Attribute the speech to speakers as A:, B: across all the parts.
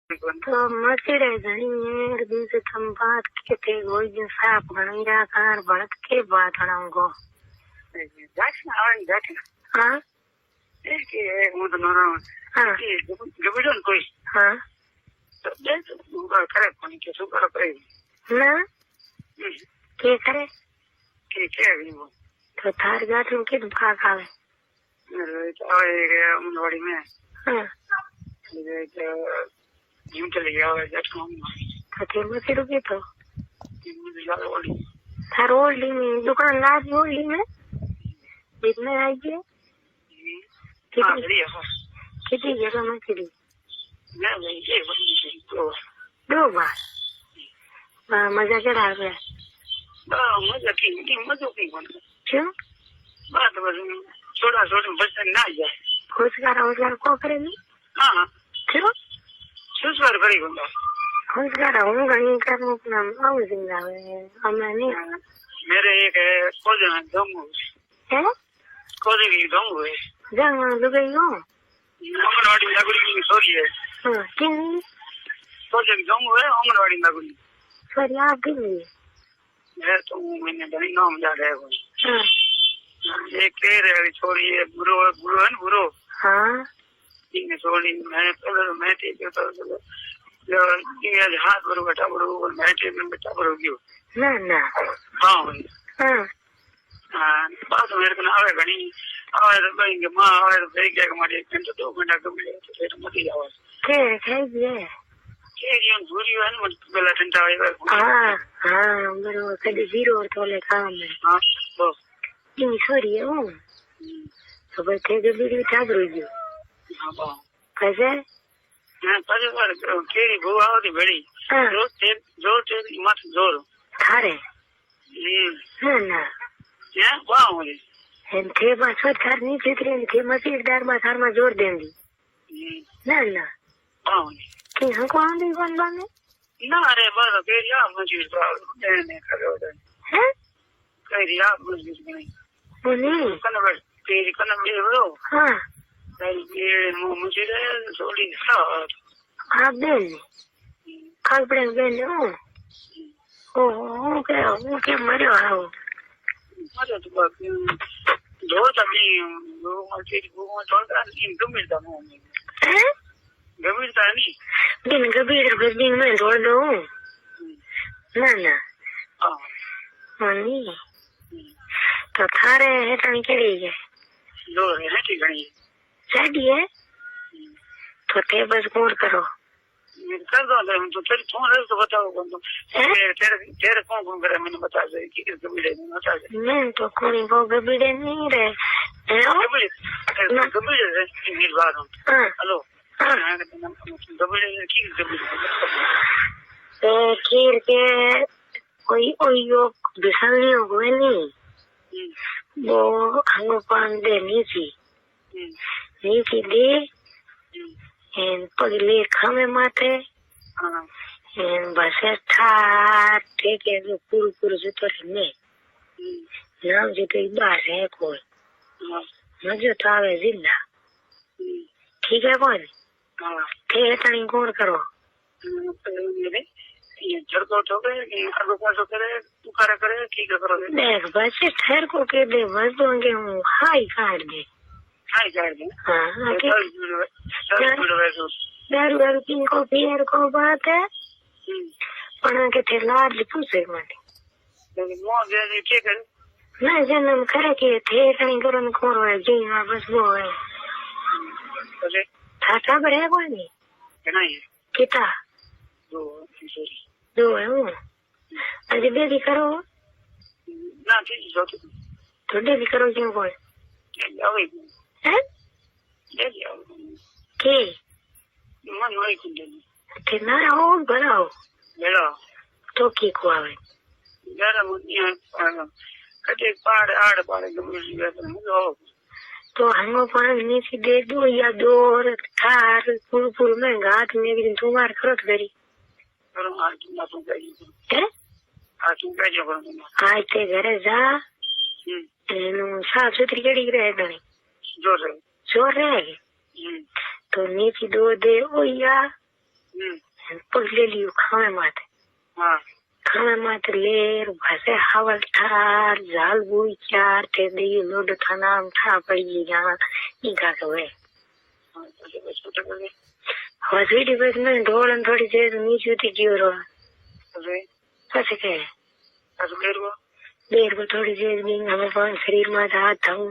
A: तो मचड़े घणी दिन से थम बात के थे गोई दिन साफ घणीरा कार भड़क के बात हणाऊंगो हाँ हाँ
B: कोई
A: हाँ ना के करे तो थार गाठ में कित भाग आवे
B: अंगनवाड़ी में
A: हाँ
B: यूं चले गया
A: तो थे मचड़ो के तो थार ओल्डी में दुकान लाज ओल्डी में जितने आई है कितनी जगह मचड़ी दो बार मजा चढ़ा गया क्यों
B: छोड़ा बस ना जाए
A: खुशगार को करेगी
B: हाँ
A: क्यों
B: सुस्वार करेगा
A: खुशगार हूँ घणी कर अपना आऊ जिंदा हमें नहीं
B: मेरे एक कोजन दम
A: है
B: कोजन की दम हुए
A: जंग लुगाई हो
B: अंगनवाड़ी लागुड़ी की सॉरी है
A: हाँ किन
B: कोजन दम हुए अंगनवाड़ी लागुड़ी
A: सॉरी आप भी
B: मैं तो मैंने बड़ी नाम जा रहा है
A: हाँ
B: एक केर है छोरी है बुरो है ना बुरो
A: हाँ
B: ठीक छोरी मैं ठीक है तो ये हाथ बरो बेटा बरो मैं ठीक में बेटा बरो क्यों
A: ना ना
B: हाँ
A: हाँ
B: हाँ बात मेरे को ना आवे घनी आवे तो कहेंगे माँ आवे तो देख क्या हमारे 1 घंटे 2 घंटा कब मिले तो फिर मत ही आवे
A: केर खाई है
B: केरियन पूरी है ना मत बेला घंटा आवे
A: हाँ हाँ बरो कभी जीरो और तोले काम में
B: हाँ तो
A: नहीं सॉरी है वो तो बैठे के वीडियो ठाक रही
B: हाँ बा
A: कैसे
B: हाँ पहले बार केरी बुआ होती बड़ी
A: हाँ
B: जोर तेरी मत जोर
A: थारे ना ना
B: क्या वाह मुझे
A: हम थे बस थार नहीं चित्रे थे मसीह डार में थार में जोर देंगी ना ना
B: वाह मुझे
A: कि हमको आंधी बन बाने
B: ना अरे बस केरी आप मुझे नहीं करो
A: हैं
B: केरी आप मुझे नहीं
A: वो नहीं
B: कन्वर्ट केरी कन्वर्ट हो
A: हाँ
B: ये मुझे थोड़ी साथ
A: आप दें कल पड़े बेन ओ क्या मरे आओ
B: मरे तो बात दो तभी वो तेरी वो थोड़ा इन गंभीरता में
A: हैं
B: गंभीरता नहीं
A: दिन गंभीर बस दिन में छोड़ दो ना ना
B: हाँ
A: नहीं तो थारे है तो निकली है
B: दो है ठीक है
A: शादी है तो ते बस कौन करो
B: कर दो तो तेरे फोन है तो बताओ कौन तो तेरे कौन करे मैंने बता दे कि किस कबीले में बता दे
A: मैं तो कोई वो कबीले नहीं रहे
B: कबीले है मेरी बात हेलो
A: हाँ
B: कबीले की कबीले
A: तो खीर के कोई ओयो बिसानी हो गए नहीं वो हम पान दे नीची दे en pagile khame mate en base tha take जो पूरा जतो ने नाम जतो बास है कोई मजे थावे जिंदा ठीक है कौन थे तनी कौन करो
B: ये जड़को तो करे अगो पासो करे तू करे ठीक करो
A: देख बस ठहर को के दे बस दोंगे हूं हाई काट दे
B: हाई काट दे
A: हाँ दारू पी को पियर को बात है पण के थे लाड पूछे माने
B: मो दे के कर
A: ना जन्म करे के थे कहीं करन खोरो है जी हां बस वो है
B: अरे
A: था बड़े कोई नहीं
B: नहीं
A: किता दो है वो अरे बेबी करो
B: ना ठीक जो
A: तो बेबी करो क्यों कोई हैं के
B: मन नहीं कुछ
A: ते ना हो बनाओ
B: मेरा
A: तो की को आवे
B: यार मुझे कटे आड़ पाड़ गम
A: तो हम पान नीचे दे दो या दो और थार पूर में घाट में भी तुम्हार खरत करी
B: करो आज तुम ना तुम कहिए
A: हैं
B: आज तुम कहिए करो
A: आज ते घरे जा एनु साफ सुथरी कड़ी रहे तने
B: जोर
A: रहे तो नीचे दो दे ओ या પગ લઈ લીધું ખામે માથે.
B: હા
A: ખામે માથે લેર ભાષે હાવલ ઠાર ઝાલ બુઈ ચાર તે દઈ લોડ થાના ઠા પડી ગયા ઈ કાકે ભાઈ હવે વીડી બસ મેં ઢોળ થોડી દેર નીચે ઉતરી ગયો રો પછી કે देर को थोड़ी देर में हमें पान शरीर में हाथ हम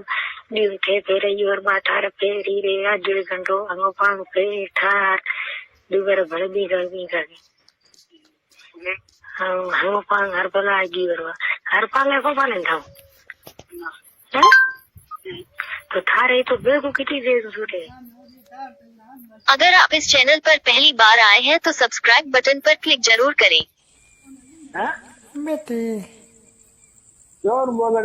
A: नीव थे फेरे और बात हार फेरी रे आज जुड़े घंटो हम पान पे ठार दुबर भर भी कर हम पान हर पला आगी और हर पाले को पाले था तो थारे तो बेगो कितनी देर छूटे.
C: अगर आप इस चैनल पर पहली बार आए हैं तो सब्सक्राइब बटन पर क्लिक जरूर करें.
D: बेटे
B: बोला